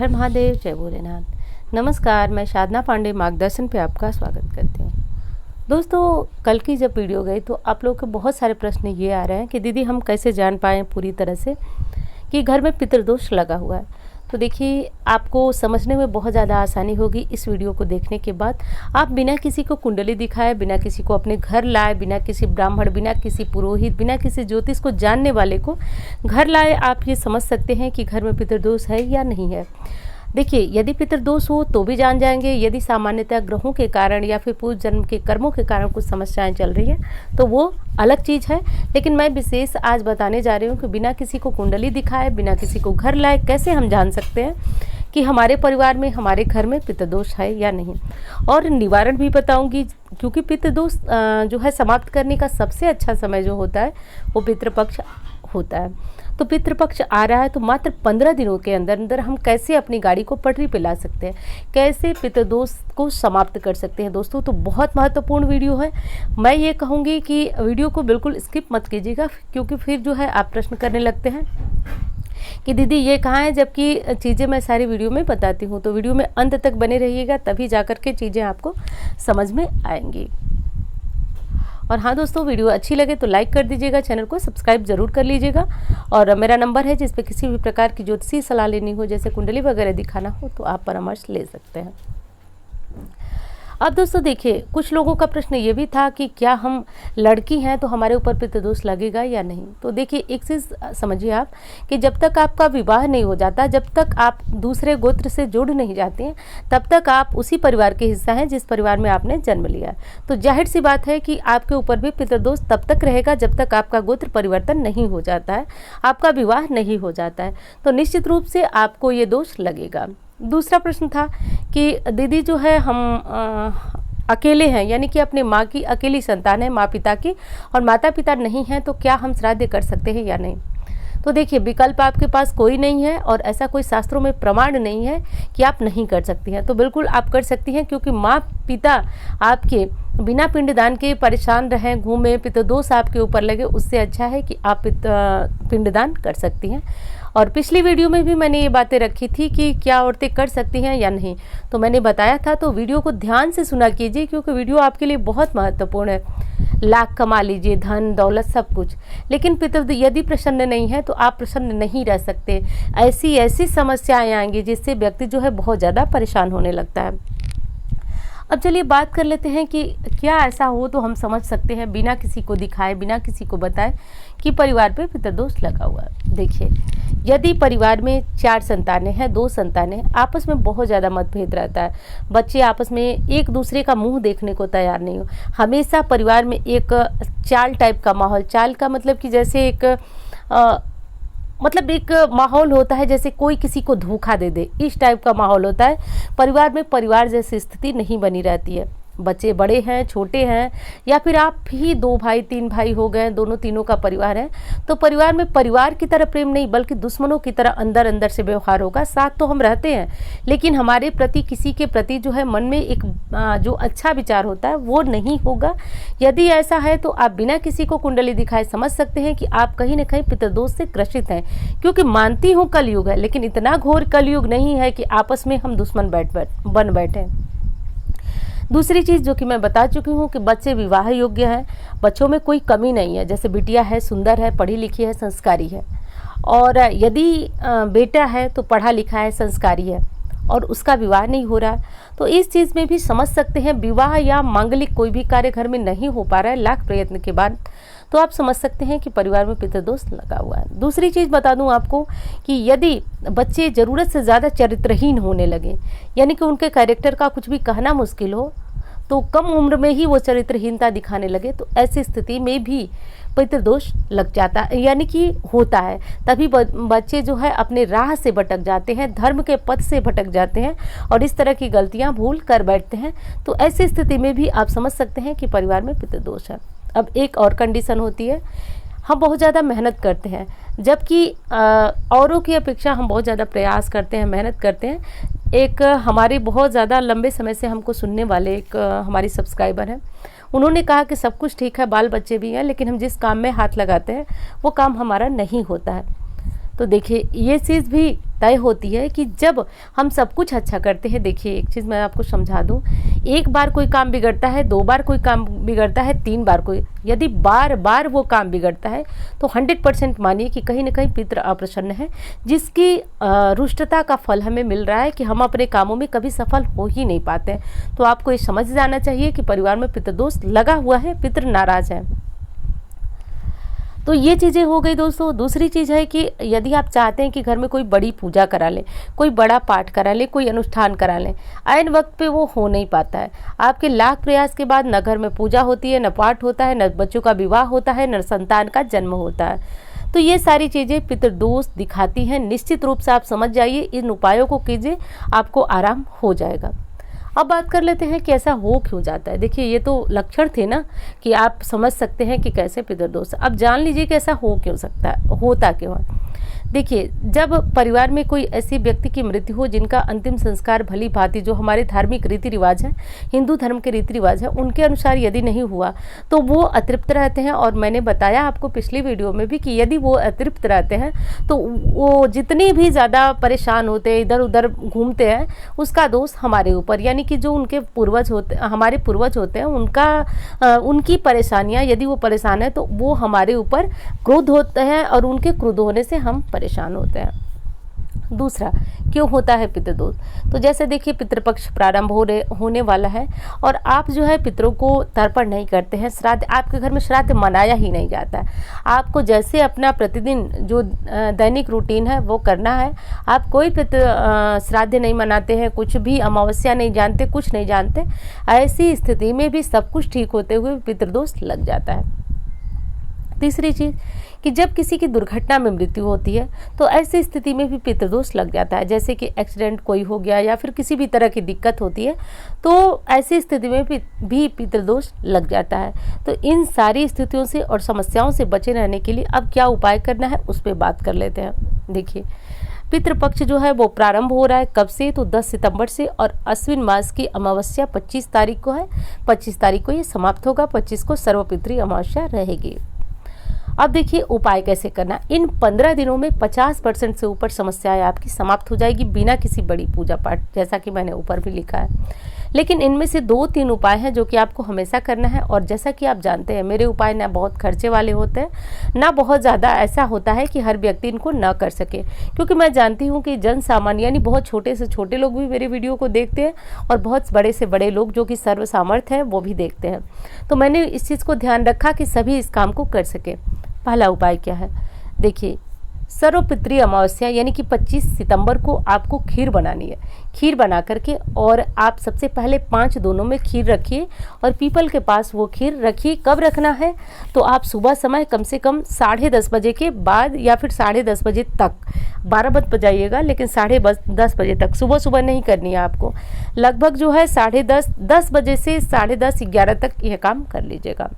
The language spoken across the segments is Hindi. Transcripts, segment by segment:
हर महादेव, जय भोलेनाथ। नमस्कार, मैं साधना पांडे मार्गदर्शन पे आपका स्वागत करती हूँ। दोस्तों, कल की जब वीडियो गई तो आप लोगों के बहुत सारे प्रश्न ये आ रहे हैं कि दीदी हम कैसे जान पाएँ पूरी तरह से कि घर में पितृदोष लगा हुआ है। तो देखिए, आपको समझने में बहुत ज़्यादा आसानी होगी इस वीडियो को देखने के बाद। आप बिना किसी को कुंडली दिखाए, बिना किसी को अपने घर लाए, बिना किसी ब्राह्मण, बिना किसी पुरोहित, बिना किसी ज्योतिष को जानने वाले को घर लाए, आप ये समझ सकते हैं कि घर में पितृदोष है या नहीं है। देखिए, यदि पितृदोष हो तो भी जान जाएंगे। यदि सामान्यतः ग्रहों के कारण या फिर पूर्व जन्म के कर्मों के कारण कुछ समस्याएं चल रही हैं तो वो अलग चीज़ है। लेकिन मैं विशेष आज बताने जा रही हूँ कि बिना किसी को कुंडली दिखाए, बिना किसी को घर लाए कैसे हम जान सकते हैं कि हमारे परिवार में, हमारे घर में पितृदोष है या नहीं। और निवारण भी बताऊंगी, क्योंकि पितृदोष जो है समाप्त करने का सबसे अच्छा समय जो होता है वो पितृपक्ष होता है। तो पितृपक्ष आ रहा है तो मात्र 15 दिनों के अंदर अंदर हम कैसे अपनी गाड़ी को पटरी पे ला सकते हैं, कैसे पितृदोष को समाप्त कर सकते हैं। दोस्तों, तो बहुत महत्वपूर्ण वीडियो है। मैं ये कहूँगी कि वीडियो को बिल्कुल स्किप मत कीजिएगा, क्योंकि फिर जो है आप प्रश्न करने लगते हैं कि दीदी ये कहाँ है, जबकि चीज़ें मैं सारी वीडियो में बताती हूँ। तो वीडियो में अंत तक बने रहिएगा, तभी जाकर के चीज़ें आपको समझ में आएंगी। और हाँ दोस्तों, वीडियो अच्छी लगे तो लाइक कर दीजिएगा, चैनल को सब्सक्राइब जरूर कर लीजिएगा। और मेरा नंबर है जिस पे किसी भी प्रकार की ज्योतिषी सलाह लेनी हो, जैसे कुंडली वगैरह दिखाना हो, तो आप परामर्श ले सकते हैं। अब दोस्तों देखिए, कुछ लोगों का प्रश्न ये भी था कि क्या हम लड़की हैं तो हमारे ऊपर पितृदोष लगेगा या नहीं। तो देखिए, एक चीज़ समझिए आप कि जब तक आपका विवाह नहीं हो जाता, जब तक आप दूसरे गोत्र से जुड़ नहीं जाते हैं, तब तक आप उसी परिवार के हिस्सा हैं जिस परिवार में आपने जन्म लिया। तो जाहिर सी बात है कि आपके ऊपर भी पितृदोष तब तक रहेगा जब तक आपका गोत्र परिवर्तन नहीं हो जाता है, आपका विवाह नहीं हो जाता है। तो निश्चित रूप से आपको ये दोष लगेगा। दूसरा प्रश्न था कि दीदी जो है हम अकेले हैं, यानी कि अपने माँ की अकेली संतान है, माँ पिता की, और माता पिता नहीं हैं, तो क्या हम श्राद्ध कर सकते हैं या नहीं। तो देखिए, विकल्प आपके पास कोई नहीं है और ऐसा कोई शास्त्रों में प्रमाण नहीं है कि आप नहीं कर सकती हैं। तो बिल्कुल आप कर सकती हैं, क्योंकि माँ पिता आपके बिना पिंडदान के परेशान रहें, घूमें, पितृदोष आपके ऊपर लगे, उससे अच्छा है कि आप पिंडदान कर सकती हैं। और पिछली वीडियो में भी मैंने ये बातें रखी थी कि क्या औरतें कर सकती हैं या नहीं, तो मैंने बताया था। तो वीडियो को ध्यान से सुना कीजिए, क्योंकि वीडियो आपके लिए बहुत महत्वपूर्ण है। लाख कमा लीजिए, धन दौलत सब कुछ, लेकिन पितृ यदि प्रसन्न नहीं है तो आप प्रसन्न नहीं रह सकते। ऐसी ऐसी समस्याएं आएंगी जिससे व्यक्ति जो है बहुत ज़्यादा परेशान होने लगता है। अब चलिए बात कर लेते हैं कि क्या ऐसा हो तो हम समझ सकते हैं बिना किसी को दिखाए, बिना किसी को बताए कि परिवार पे पितृदोष लगा हुआ है। देखिए, यदि परिवार में 4 संतानें हैं, 2 संतानें, आपस में बहुत ज़्यादा मतभेद रहता है, बच्चे आपस में एक दूसरे का मुंह देखने को तैयार नहीं हो, हमेशा परिवार में एक चाल टाइप का माहौल, चाल का मतलब कि जैसे एक माहौल होता है जैसे कोई किसी को धोखा दे दे, इस टाइप का माहौल होता है। परिवार में परिवार जैसी स्थिति नहीं बनी रहती है। बच्चे बड़े हैं, छोटे हैं, या फिर आप ही 2 भाई 3 भाई हो गए, दोनों तीनों का परिवार है, तो परिवार में परिवार की तरह प्रेम नहीं बल्कि दुश्मनों की तरह अंदर अंदर से व्यवहार होगा। साथ तो हम रहते हैं, लेकिन हमारे प्रति, किसी के प्रति जो है मन में एक जो अच्छा विचार होता है वो नहीं होगा। यदि ऐसा है तो आप बिना किसी को कुंडली दिखाए समझ सकते हैं कि आप कहीं ना कहीं पितृदोष से ग्रसित हैं। क्योंकि मानती हूँ कलयुग है, लेकिन इतना घोर कलयुग नहीं है कि आपस में हम दुश्मन बन बैठे। दूसरी चीज़ जो कि मैं बता चुकी हूँ कि बच्चे विवाह योग्य हैं, बच्चों में कोई कमी नहीं है। जैसे बिटिया है, सुंदर है, पढ़ी लिखी है, संस्कारी है, और यदि बेटा है तो पढ़ा लिखा है, संस्कारी है, और उसका विवाह नहीं हो रहा, तो इस चीज़ में भी समझ सकते हैं विवाह या मांगलिक कोई भी कार्य घर में नहीं हो पा रहा है लाख प्रयत्न के बाद, तो आप समझ सकते हैं कि परिवार में पितृदोष लगा हुआ है। दूसरी चीज़ बता दूं आपको कि यदि बच्चे ज़रूरत से ज़्यादा चरित्रहीन होने लगे, यानी कि उनके कैरेक्टर का कुछ भी कहना मुश्किल हो, तो कम उम्र में ही वो चरित्रहीनता दिखाने लगे, तो ऐसी स्थिति में भी पितृदोष लग जाता है, यानी कि होता है। तभी बच्चे जो है अपने राह से भटक जाते हैं, धर्म के पथ से भटक जाते हैं, और इस तरह की गलतियां भूल कर बैठते हैं। तो ऐसी स्थिति में भी आप समझ सकते हैं कि परिवार में पितृदोष है। अब एक और कंडीशन होती है, हम बहुत ज़्यादा मेहनत करते हैं, जबकि औरों की अपेक्षा हम बहुत ज़्यादा प्रयास करते हैं, मेहनत करते हैं। एक हमारे बहुत ज़्यादा लंबे समय से हमको सुनने वाले एक हमारी सब्सक्राइबर हैं, उन्होंने कहा कि सब कुछ ठीक है, बाल बच्चे भी हैं, लेकिन हम जिस काम में हाथ लगाते हैं वो काम हमारा नहीं होता है। तो देखिए ये चीज़ भी तय होती है कि जब हम सब कुछ अच्छा करते हैं। देखिए एक चीज़ मैं आपको समझा दूं, एक बार कोई काम बिगड़ता है, 2 बार कोई काम बिगड़ता है, 3 बार कोई, यदि बार बार वो काम बिगड़ता है तो 100% मानिए कि कहीं ना कहीं पितृ अप्रसन्न है, जिसकी रुष्टता का फल हमें मिल रहा है कि हम अपने कामों में कभी सफल हो ही नहीं पाते हैं। तो आपको ये समझ जाना चाहिए कि परिवार में पितृदोष लगा हुआ है, पितृ नाराज है। तो ये चीज़ें हो गई दोस्तों। दूसरी चीज़ है कि यदि आप चाहते हैं कि घर में कोई बड़ी पूजा करा ले, कोई बड़ा पाठ करा ले, कोई अनुष्ठान करा लें, ऐन वक्त पे वो हो नहीं पाता है। आपके लाख प्रयास के बाद न घर में पूजा होती है, न पाठ होता है, न बच्चों का विवाह होता है, न संतान का जन्म होता है। तो ये सारी चीज़ें पितृदोष दिखाती हैं। निश्चित रूप से आप समझ जाइए, इन उपायों को कीजिए, आपको आराम हो जाएगा। अब बात कर लेते हैं कि ऐसा हो क्यों जाता है। देखिए ये तो लक्षण थे ना कि आप समझ सकते हैं कि कैसे पितृदोष। अब जान लीजिए कि ऐसा हो क्यों सकता है, होता क्यों है। देखिए जब परिवार में कोई ऐसी व्यक्ति की मृत्यु हो जिनका अंतिम संस्कार भली भांति, जो हमारे धार्मिक रीति रिवाज है, हिंदू धर्म के रीति रिवाज है, उनके अनुसार यदि नहीं हुआ तो वो अतृप्त रहते हैं। और मैंने बताया आपको पिछली वीडियो में भी कि यदि वो अतृप्त रहते हैं तो वो जितनी भी ज़्यादा परेशान होते हैं, इधर उधर घूमते हैं, उसका दोष हमारे ऊपर, यानी कि जो उनके पूर्वज होते, हमारे पूर्वज होते हैं, उनकी परेशानियाँ, यदि वो परेशान है तो वो हमारे ऊपर क्रोध होते हैं और उनके क्रोध होने से हम परेशान होते हैं। दूसरा, क्यों होता है पितृदोष। तो जैसे देखिए पितृपक्ष प्रारंभ होने वाला है और आप जो है पितरों को तर्पण नहीं करते हैं, श्राद्ध, आपके घर में श्राद्ध मनाया ही नहीं जाता है। आपको जैसे अपना प्रतिदिन जो दैनिक रूटीन है वो करना है। आप कोई श्राद्ध नहीं मनाते हैं, कुछ भी अमावस्या नहीं जानते, कुछ नहीं जानते। ऐसी स्थिति में भी सब कुछ ठीक होते हुए पितृदोष लग जाता है। तीसरी चीज़ कि जब किसी की दुर्घटना में मृत्यु होती है तो ऐसी स्थिति में भी पितृदोष लग जाता है। जैसे कि एक्सीडेंट कोई हो गया या फिर किसी भी तरह की दिक्कत होती है तो ऐसी स्थिति में भी पितृदोष लग जाता है। तो इन सारी स्थितियों से और समस्याओं से बचे रहने के लिए अब क्या उपाय करना है उस पर बात कर लेते हैं। देखिए पितृपक्ष जो है वो प्रारंभ हो रहा है कब से, तो 10 सितंबर से, और अश्विन मास की अमावस्या 25 तारीख को है। 25 तारीख को ये समाप्त होगा, 25 को सर्वपितृ अमावस्या रहेगी। अब देखिए उपाय कैसे करना। इन 15 दिनों में 50% से ऊपर समस्याएं आपकी समाप्त हो जाएगी बिना किसी बड़ी पूजा पाठ, जैसा कि मैंने ऊपर भी लिखा है। लेकिन इनमें से 2-3 उपाय हैं जो कि आपको हमेशा करना है। और जैसा कि आप जानते हैं मेरे उपाय ना बहुत खर्चे वाले होते हैं, ना बहुत ज़्यादा ऐसा होता है कि हर व्यक्ति इनको ना कर सके, क्योंकि मैं जानती हूँ कि जन सामान्य यानी बहुत छोटे से छोटे लोग भी मेरे वीडियो को देखते हैं और बहुत बड़े से बड़े लोग जो कि सर्व सामर्थ्य हैं वो भी देखते हैं। तो मैंने इस चीज़ को ध्यान रखा कि सभी इस काम को कर सके। पहला उपाय क्या है, देखिए सर्वपितृ अमावस्या यानी कि 25 सितंबर को आपको खीर बनानी है। खीर बना करके और आप सबसे पहले 5 दोनों में खीर रखिए और पीपल के पास वो खीर रखिए। कब रखना है, तो आप सुबह समय कम से कम 10:30 बजे के बाद या फिर 10:30 बजे तक, 12 मत बजाइएगा लेकिन 10:30 बजे तक, सुबह सुबह नहीं करनी है आपको। लगभग जो है 10:30 बजे से 10:30-11 तक यह काम कर लीजिएगा।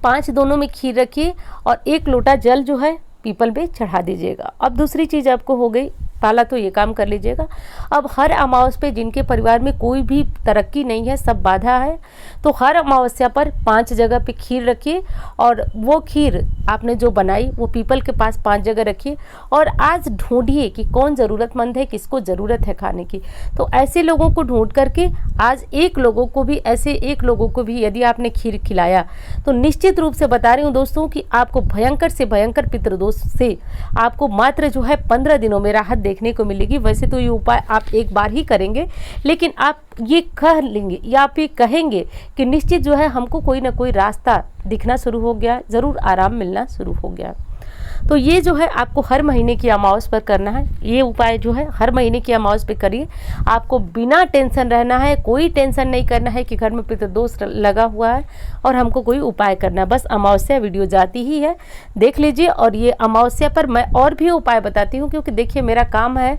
5 दोनों में खीर रखिए और 1 लोटा जल जो है पीपल पे चढ़ा दीजिएगा। अब दूसरी चीज़ आपको हो गई, पहला तो ये काम कर लीजिएगा। अब हर अमावस्या पे जिनके परिवार में कोई भी तरक्की नहीं है, सब बाधा है, तो हर अमावस्या पर 5 जगह पे खीर रखिए और वो खीर आपने जो बनाई वो पीपल के पास 5 जगह रखिए। और आज ढूंढिए कि कौन ज़रूरतमंद है, किसको ज़रूरत है खाने की। तो ऐसे लोगों को ढूंढ करके आज एक लोगों को भी यदि आपने खीर खिलाया तो निश्चित रूप से बता रही हूँ दोस्तों कि आपको भयंकर से भयंकर पितृदोष से आपको मात्र जो है 15 दिनों में राहत देखने को मिलेगी। वैसे तो ये उपाय आप एक बार ही करेंगे, लेकिन आप ये कह लेंगे या आप ये कहेंगे कि निश्चित जो है हमको कोई ना कोई रास्ता दिखना शुरू हो गया, ज़रूर आराम मिलना शुरू हो गया। तो ये जो है आपको हर महीने की अमावस पर करना है। ये उपाय जो है हर महीने की अमावस पे करिए। आपको बिना टेंशन रहना है, कोई टेंशन नहीं करना है कि घर में पितृदोष लगा हुआ है और हमको कोई उपाय करना है। बस अमावस्या वीडियो जाती ही है, देख लीजिए। और ये अमावस्या पर मैं और भी उपाय बताती हूँ, क्योंकि देखिए मेरा काम है,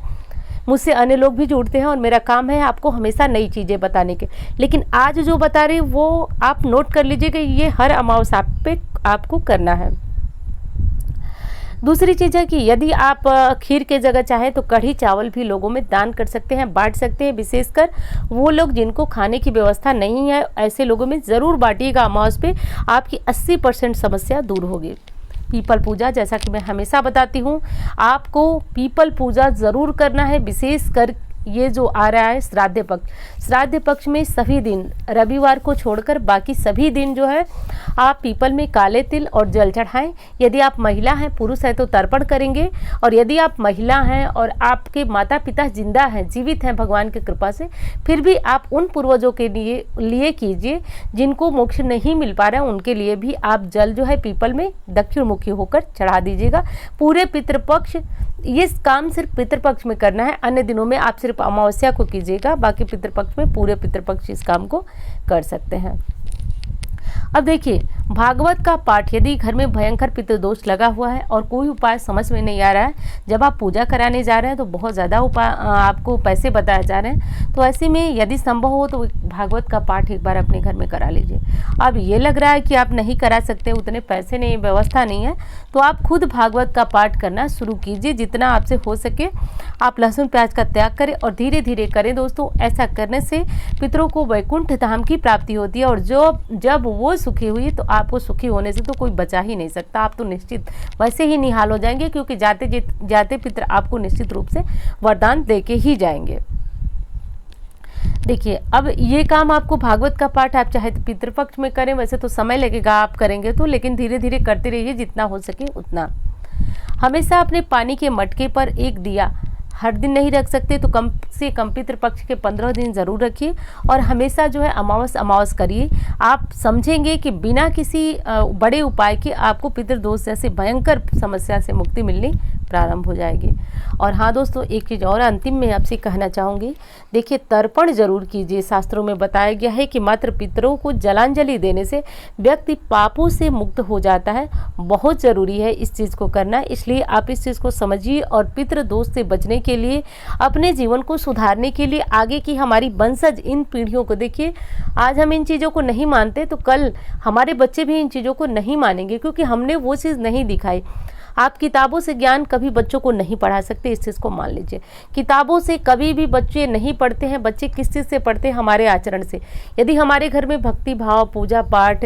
मुझसे अन्य लोग भी जुड़ते हैं और मेरा काम है आपको हमेशा नई चीज़ें बताने के। लेकिन आज जो बता रही हूँ वो आप नोट कर लीजिएगा, ये हर अमावस्या पे आपको करना है। दूसरी चीज़ है कि यदि आप खीर के जगह चाहें तो कढ़ी चावल भी लोगों में दान कर सकते हैं, बांट सकते हैं। विशेषकर वो लोग जिनको खाने की व्यवस्था नहीं है, ऐसे लोगों में ज़रूर बांटिएगा। अमावस पे आपकी 80% समस्या दूर होगी। पीपल पूजा, जैसा कि मैं हमेशा बताती हूँ, आपको पीपल पूजा ज़रूर करना है। विशेष कर ये जो आ रहा है श्राद्ध पक्ष में सभी दिन, रविवार को छोड़कर बाकी सभी दिन जो है आप पीपल में काले तिल और जल चढ़ाएं। यदि आप महिला हैं, पुरुष है तो तर्पण करेंगे, और यदि आप महिला हैं और आपके माता पिता जिंदा हैं, जीवित हैं भगवान की कृपा से, फिर भी आप उन पूर्वजों के लिए कीजिए जिनको मोक्ष नहीं मिल पा रहा है, उनके लिए भी आप जल जो है पीपल में दक्षिण मुखी होकर चढ़ा दीजिएगा। पूरे पितृपक्ष, ये काम सिर्फ पितृपक्ष में करना है, अन्य दिनों में आप सिर्फ अमावस्या को कीजिएगा, बाकी पितृपक्ष में पूरे पितृपक्ष इस काम को कर सकते हैं। अब देखिए, भागवत का पाठ, यदि घर में भयंकर पितृदोष लगा हुआ है और कोई उपाय समझ में नहीं आ रहा है, जब आप पूजा कराने जा रहे हैं तो बहुत ज़्यादा उपाय आपको पैसे बताए जा रहे हैं, तो ऐसे में यदि संभव हो तो भागवत का पाठ एक बार अपने घर में करा लीजिए। अब ये लग रहा है कि आप नहीं करा सकते, उतने पैसे नहीं, व्यवस्था नहीं है, तो आप खुद भागवत का पाठ करना शुरू कीजिए। जितना आपसे हो सके आप लहसुन प्याज का त्याग करें और धीरे धीरे करें दोस्तों। ऐसा करने से पितरों को वैकुंठ धाम की प्राप्ति होती है, और जब वो सुखी हुई तो आपको सुखी होने से तो कोई बचा ही नहीं सकता। आप तो निश्चित वैसे ही निहाल हो जाएंगे, क्योंकि जाते पितर आपको निश्चित रूप से वरदान देके ही जाएंगे। देखिए, अब ये काम आपको भागवत का पाठ आप चाहे तो पितृपक्ष में करें, वैसे तो समय लगेगा आप करेंगे तो, लेकिन धीरे धीरे करते रहिए जितना हो सके उतना। हमेशा अपने पानी के मटके पर एक दिया, हर दिन नहीं रख सकते तो कम से कम पितृपक्ष के 15 दिन ज़रूर रखिए, और हमेशा जो है अमावस करिए। आप समझेंगे कि बिना किसी बड़े उपाय के आपको पितृदोष जैसे भयंकर समस्या से मुक्ति मिलनी प्रारंभ हो जाएगी। और हाँ दोस्तों, एक चीज़ और अंतिम में आपसे कहना चाहूँगी, देखिए तर्पण जरूर कीजिए। शास्त्रों में बताया गया है कि मात्र पितरों को जलांजलि देने से व्यक्ति पापों से मुक्त हो जाता है। बहुत ज़रूरी है इस चीज़ को करना, इसलिए आप इस चीज़ को समझिए और पितृदोष से बचने के लिए, अपने जीवन को सुधारने के लिए, आगे की हमारी वंशज इन पीढ़ियों को, देखिए आज हम इन चीज़ों को नहीं मानते तो कल हमारे बच्चे भी इन चीज़ों को नहीं मानेंगे, क्योंकि हमने वो चीज़ नहीं दिखाई। आप किताबों से ज्ञान कभी बच्चों को नहीं पढ़ा सकते, इस चीज़ को मान लीजिए। किताबों से कभी भी बच्चे नहीं पढ़ते हैं, बच्चे किस चीज़ से पढ़ते हैं? हमारे आचरण से। यदि हमारे घर में भक्ति भाव, पूजा पाठ,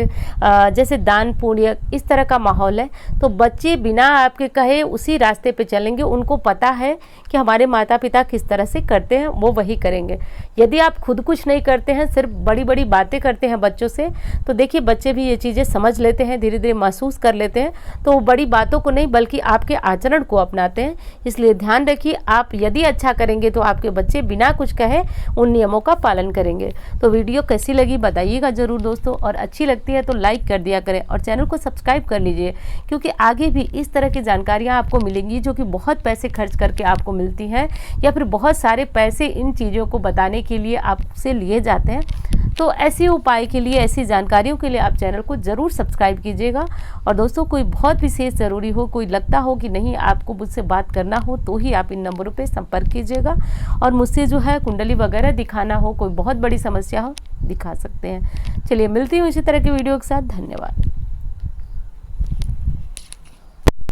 जैसे दान पुण्य, इस तरह का माहौल है, तो बच्चे बिना आपके कहे उसी रास्ते पे चलेंगे। उनको पता है कि हमारे माता पिता किस तरह से करते हैं, वो वही करेंगे। यदि आप खुद कुछ नहीं करते हैं, सिर्फ बड़ी बड़ी बातें करते हैं बच्चों से, तो देखिए बच्चे भी ये चीज़ें समझ लेते हैं, धीरे धीरे महसूस कर लेते हैं, तो वो बड़ी बातों को नहीं बल्कि आपके आचरण को अपनाते हैं। इसलिए ध्यान रखिए, आप यदि अच्छा करेंगे तो आपके बच्चे बिना कुछ कहे उन नियमों का पालन करेंगे। तो वीडियो कैसी लगी बताइएगा ज़रूर दोस्तों, और अच्छी लगती है तो लाइक कर दिया करें और चैनल को सब्सक्राइब कर लीजिए, क्योंकि आगे भी इस तरह की जानकारियाँ आपको मिलेंगी जो कि बहुत पैसे खर्च करके आपको मिलती हैं, या फिर बहुत सारे पैसे इन चीज़ों को बताने के लिए आपसे लिए जाते हैं। तो ऐसे उपाय के लिए, ऐसी जानकारियों के लिए आप चैनल को ज़रूर सब्सक्राइब कीजिएगा। और दोस्तों, कोई बहुत विशेष ज़रूरी हो, कोई लगता हो कि नहीं आपको मुझसे बात करना हो, तो ही आप इन नंबरों पे संपर्क कीजिएगा, और मुझसे जो है कुंडली वगैरह दिखाना हो, कोई बहुत बड़ी समस्या हो, दिखा सकते हैं। चलिए मिलती हूँ इसी तरह की वीडियो के साथ। धन्यवाद।